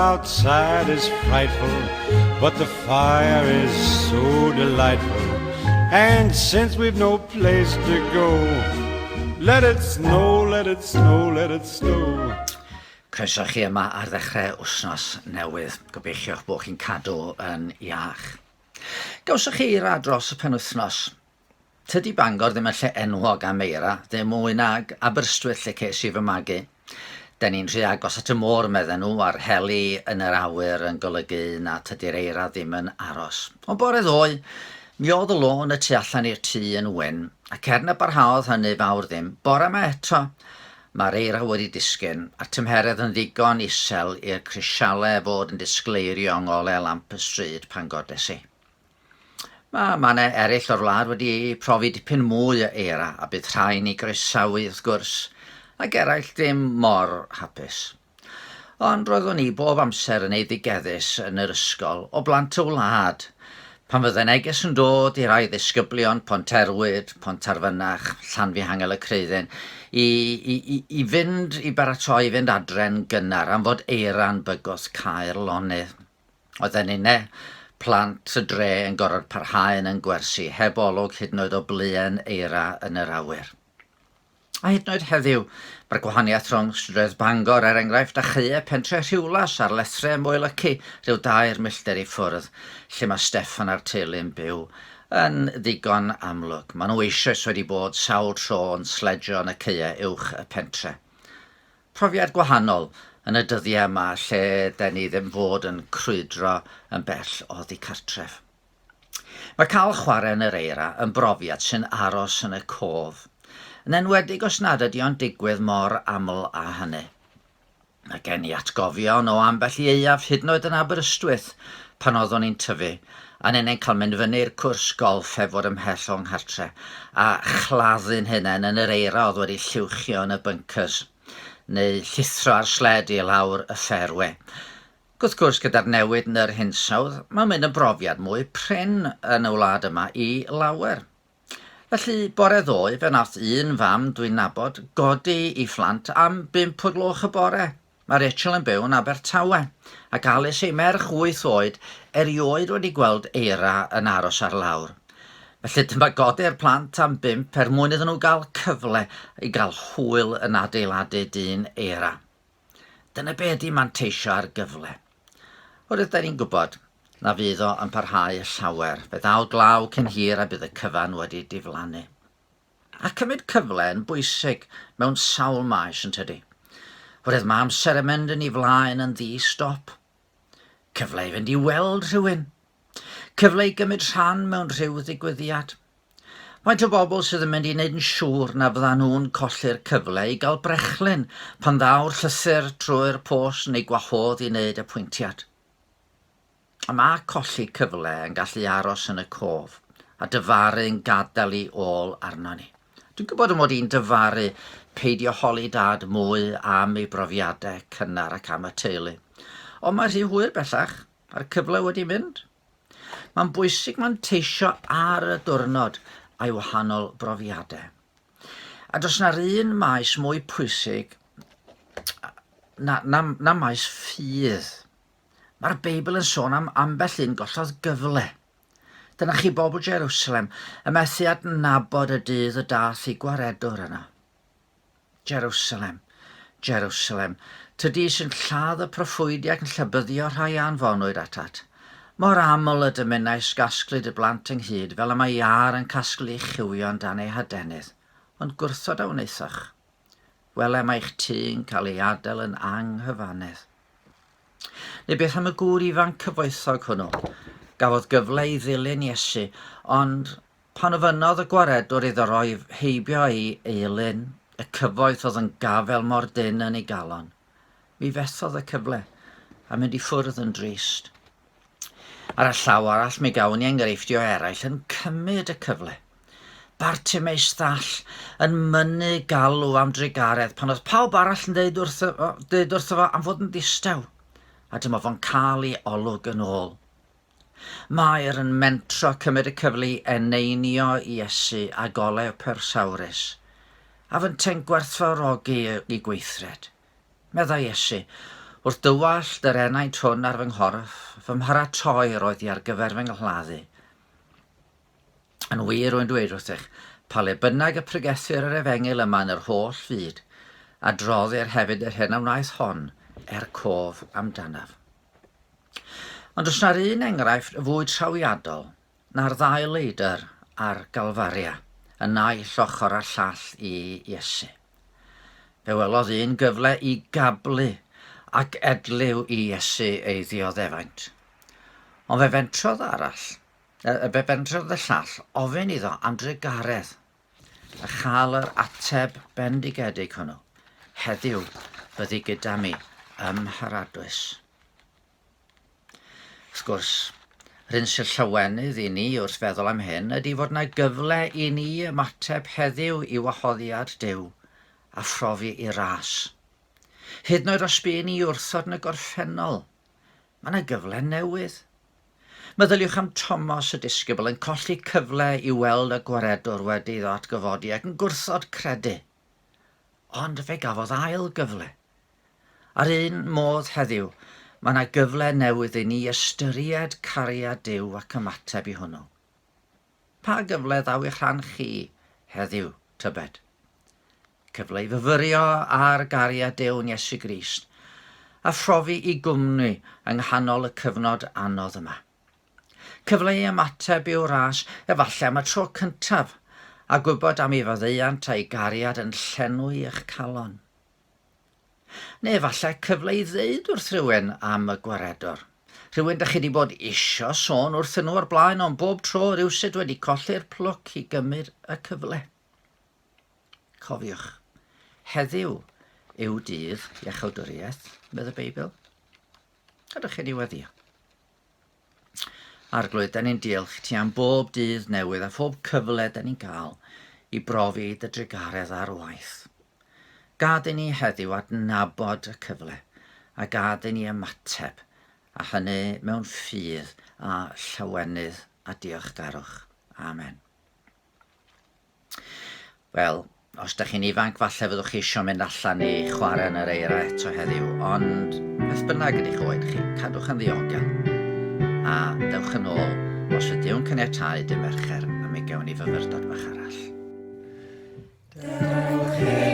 outside is frightful, but the fire is so delightful. And since we've no place to go, let it snow, let it snow, let it snow. Croeso chi yma ar ddechrau wsnos newydd. Gobeithio bod chi'n cadw yn iach. Gawswch chi eira dros y penwythnos. Tydi Bangor ddim yn lle enwog am eira, ddim mwy nag Aberystwyth lle ces i fy magu. Da ni'n rhy agos at y môr medden nhw a'r heli yn yr awyr yn golygu na tydi'r eira ddim yn aros. Ond bore ddoe, mi oedd y lôn y tu allan i'r tŷ yn wyn, ac er na barhaodd hynny fawr ddim, bore yma eto, mae'r eira wedi disgyn, a tymheredd yn ddigon isel i'r crisialau fod yn disgleirio ngolau lamp y stryd pan godes i. Mae mannau eraill o'r wlad wedi profi dipyn mwy o eira, a bydd rhain i groesawu wrth gwrs, ac eraill ddim mor hapus. Ond roeddwn ni bob amser yn ei ddigeddus yn yr ysgol o blant y wlad, pan fydde neges yn dod i rai ddisgyblion Ponterwyd, Pontarfynach, Llanfihangel y Creuddyn, i fynd i baratoi i fynd adre'n gynnar am fod eira'n bygwth Caer Lonydd. Oedden ni'n plant y dre yn gorfod parhau yn gwersi, heb olwg hyd yn oed o bluen eira yn yr awyr. A hyd yn oed heddiw, mae'r gwahaniaeth rhwng Stryd Bangor enghraifft a Chaea pentre Rhiwlas a'r Lethrau Moelyci rhyw 2 milltir i ffwrdd, lle mae Steffan a'r teulu'n byw, yn ddigon amlwg. Maen nhw eisoes wedi bod sawl tro yn sledjo yn y Chaea uwch y pentre. Profiad gwahanol yn y dyddiau yma lle da ni ddim fod yn crwydro yn bell oddi cartref. Mae cael chwarae yn yr eira yn brofiad sy'n aros yn y cof, yn enwedig os nad ydy o'n digwydd mor aml a hynny. Mae gen i atgofion o ambell i eiaf hyd yn oed yn Aberystwyth pan oeddwn ni'n tyfu, a ni'n cael mynd fyny'r cwrs golff efo'r ymhell o'n nghartre, a chladdu'n hunain yn yr eira oedd wedi lliwchio yn y bunkers, neu llithro ar sled i lawr y fferwe. Wrth gwrs, gyda'r newid yn yr hinsawdd, mae'n mynd yn brofiad mwy prin yn y wlad yma i lawer. Felly, bore ddoe, fe nath un fam dwi'n nabod godi i phlant am 5 o gloch y bore. Mae Rachel yn byw yn Abertawe, ac Alice ei merch 8 oed erioed wedi gweld eira yn aros ar lawr. Felly dyma godi'r plant am 5 mwyn iddyn nhw gael cyfle i gael hwyl yn adeiladu dyn eira. Dyna be ydi manteisio ar gyfle. Oherwydd da ni'n gwybod na fydd o yn parhau y llawer, fe ddaw glaw cyn hir a bydd y cyfan wedi diflannu. A cymryd cyfle yn bwysig mewn sawl maes yn tydi. Oherwydd mae amser yn mynd yn ei flaen yn ddi-stop. Cyfle i fynd i weld rhywun. Cyfle i gymryd rhan mewn rhyw ddigwyddiad. Faint o bobl sydd yn mynd i wneud yn siŵr na fyddan nhw'n colli'r cyfle i gael brechlyn pan ddaw'r llythyr trwy'r post neu gwahodd i wneud y pwyntiad. A mae colli cyfle yn gallu aros yn y cof a dyfaru'n gadael i ôl arno ni. Dwi'n gwybod mod i'n dyfaru peidio holi dad mwy am ei brofiadau cynnar ac am y teulu. Ond mae rhy hwyr bellach, a'r cyfle wedi mynd. Mae'n bwysig manteisio ar y diwrnod a'i wahanol brofiadau. A does na'r un maes mwy pwysig na maes ffydd. Mae'r Beibl yn sôn am ambell un gollodd gyfle. Dyna chi bobl Jerusalem, y methu adnabod y dydd y dath i gwaredwr yna. Jerusalem, Jerusalem, tydi sy'n lladd y proffwydiad yn llybyddio rhai anfonwyd atat. Mor aml y dymunais gasglyd y blant ynghyd fel y mae iar yn casglu eich chiwio dan ei hadenydd, ond gwrthod a wnaethach. Welem eich tŷ'n cael ei adael yn anghyfannedd. Neu beth am y gŵr ifanc cyfoethog hwnnw? Gafodd gyfle i ddilyn Iesu, ond pan ofynodd y gwaredwr iddo roi heibio ei eilyn, y cyfoeth oedd yn gafel mor dyn yn ei galon. Mi fethodd y cyfle a mynd i ffwrdd yn drist. Ar y llaw arall mi gawn ni enghreiffdio eraill yn cymryd y cyfle. Bartimeus ddall yn mynnu galw am drigaredd pan oedd pawb arall yn deud wrtho fo am fod yn ddistaw, a dyma fo'n cael ei olwg yn ôl. Mair yn mentro cymryd y cyfle i eneinio Iesu a golau persawrus, a fyntau'n gwerthfawrogi i gweithred. Meddai Iesu, Wrth dywallt yr enaid hwn ar fy nghorff, fy mharatoi roedd i ar gyfer fy nghladu. Yn wir rwy'n dweud wrthych, pa le bynnag y pregethir yr efengil yma yn yr holl fyd, a droddir hefyd yr hyn a wnaeth hon cof amdanaf. Ond os na'r un enghraifft fwy trawiadol na'r ddau leidr ar Galfaria, y naill ochr a'r llall i Iesu. Fe welodd un gyfle i gablu ac edliw i Iesu ei ddioddefaint. Ond fe fentrodd y llall ofyn iddo am drigaredd a chael yr ateb bendigedig hwnnw. Heddiw byddi gyda mi ymharadwys. Wrth gwrs, yr un sy'n llawenydd i ni wrth feddwl am hyn ydy fod yna gyfle i ni ymateb heddiw i wahoddiad Duw a phrofi i ras. Hyd yn oed os bu ni wrthod yn y gorffennol, mae yna gyfle newydd. Meddyliwch am Thomas y disgybl yn colli cyfle i weld y gwaredwr wedi iddo atgyfodi ac yn gwrthod credu. Ond fe gafodd ail gyfle. Ar un modd heddiw, mae yna gyfle newydd i ni ystyried cariad Duw ac ymateb i hwnnw. Pa gyfle ddaw i'ch rhan chi heddiw, tybed? Cyfle i fyfyrio ar gariad Duw yn Iesu Grist a phrofi i gwmni yng nghanol y cyfnod anodd yma. Cyfle i ymateb i'w ras efallai am y tro cyntaf a gwybod am ei faddeuant a'i gariad yn llenwi eich calon. Neu efallai cyfle i ddeud wrth rhywun am y gwaredwr. Rhywun dych chi wedi bod isio sôn wrth nhw o'r blaen ond bob tro rywsyd wedi colli'r plwc i gymryd y cyfle. Cofiwch, heddiw yw dydd iachawdwriaeth, bydd y Beibl. Gadwch chi niweddio. Arglwydd, da ni'n diolch ti am bob dydd newydd a phob cyfle da ni'n cael i brofi dy drigaredd ar waith. Gad i ni heddiw adnabod y cyfle a gad i ni ymateb a hynny mewn ffydd a llawenydd a diolchgarwch. Amen. Wel, os da chi'n ifanc, falle fyddwch chi eisiau mynd allan i chwarae yn yr eira eto heddiw, ond beth bynnag ydych oed chi, cadwch yn ddiogel. A dewch yn ôl os ydyw'n caniatáu dy mercher a mi gewn ni fyfyrdod bach arall. Dewch